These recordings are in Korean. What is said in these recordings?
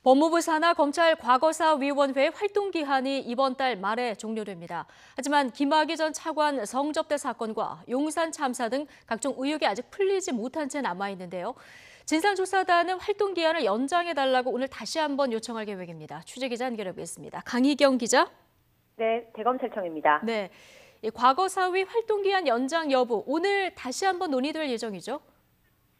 법무부 산하 검찰 과거사위원회 활동 기한이 이번 달 말에 종료됩니다. 하지만 김학의 전 차관 성접대 사건과 용산 참사 등 각종 의혹이 아직 풀리지 못한 채 남아있는데요. 진상조사단은 활동 기한을 연장해달라고 오늘 다시 한번 요청할 계획입니다. 취재기자 연결해 보겠습니다. 강희경 기자. 네, 대검찰청입니다. 네, 이 과거사위 활동 기한 연장 여부 오늘 다시 한번 논의될 예정이죠?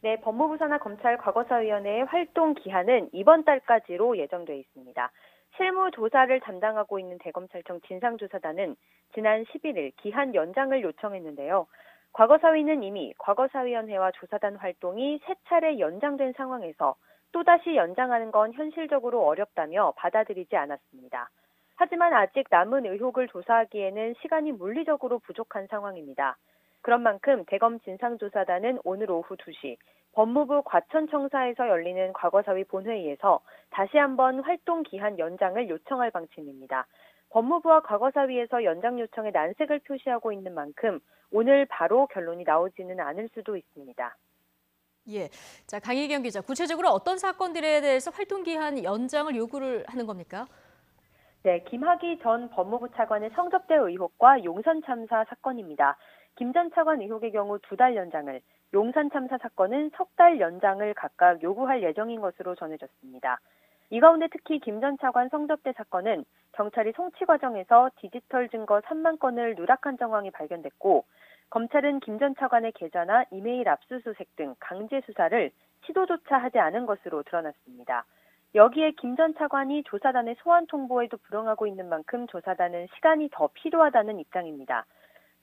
네, 법무부 산하 검찰 과거사위원회의 활동 기한은 이번 달까지로 예정돼 있습니다. 실무 조사를 담당하고 있는 대검찰청 진상조사단은 지난 11일 기한 연장을 요청했는데요. 과거사위는 이미 과거사위원회와 조사단 활동이 3차례 연장된 상황에서 또다시 연장하는 건 현실적으로 어렵다며 받아들이지 않았습니다. 하지만 아직 남은 의혹을 조사하기에는 시간이 물리적으로 부족한 상황입니다. 그런 만큼 대검 진상조사단은 오늘 오후 2시 법무부 과천청사에서 열리는 과거사위 본회의에서 다시 한번 활동 기한 연장을 요청할 방침입니다. 법무부와 과거사위에서 연장 요청에 난색을 표시하고 있는 만큼 오늘 바로 결론이 나오지는 않을 수도 있습니다. 예, 자 강희경 기자, 구체적으로 어떤 사건들에 대해서 활동 기한 연장을 요구를 하는 겁니까? 네, 김학의 전 법무부 차관의 성접대 의혹과 용산 참사 사건입니다. 김 전 차관 의혹의 경우 2달 연장을, 용산 참사 사건은 석 달 연장을 각각 요구할 예정인 것으로 전해졌습니다. 이 가운데 특히 김 전 차관 성접대 사건은 경찰이 송치 과정에서 디지털 증거 3만 건을 누락한 정황이 발견됐고, 검찰은 김 전 차관의 계좌나 이메일 압수수색 등 강제 수사를 시도조차 하지 않은 것으로 드러났습니다. 여기에 김 전 차관이 조사단의 소환 통보에도 불응하고 있는 만큼 조사단은 시간이 더 필요하다는 입장입니다.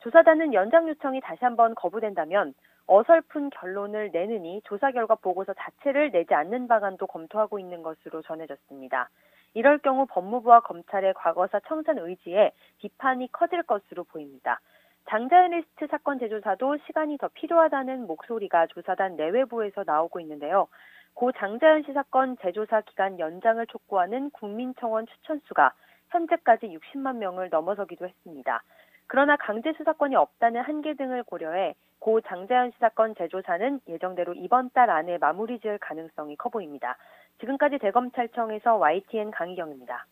조사단은 연장 요청이 다시 한번 거부된다면 어설픈 결론을 내느니 조사 결과 보고서 자체를 내지 않는 방안도 검토하고 있는 것으로 전해졌습니다. 이럴 경우 법무부와 검찰의 과거사 청산 의지에 비판이 커질 것으로 보입니다. 장자연 리스트 사건 재조사도 시간이 더 필요하다는 목소리가 조사단 내외부에서 나오고 있는데요. 고 장자연 씨 사건 재조사 기간 연장을 촉구하는 국민청원 추천수가 현재까지 60만 명을 넘어서기도 했습니다. 그러나 강제 수사권이 없다는 한계 등을 고려해 고 장자연 씨 사건 재조사는 예정대로 이번 달 안에 마무리 지을 가능성이 커 보입니다. 지금까지 대검찰청에서 YTN 강희경입니다.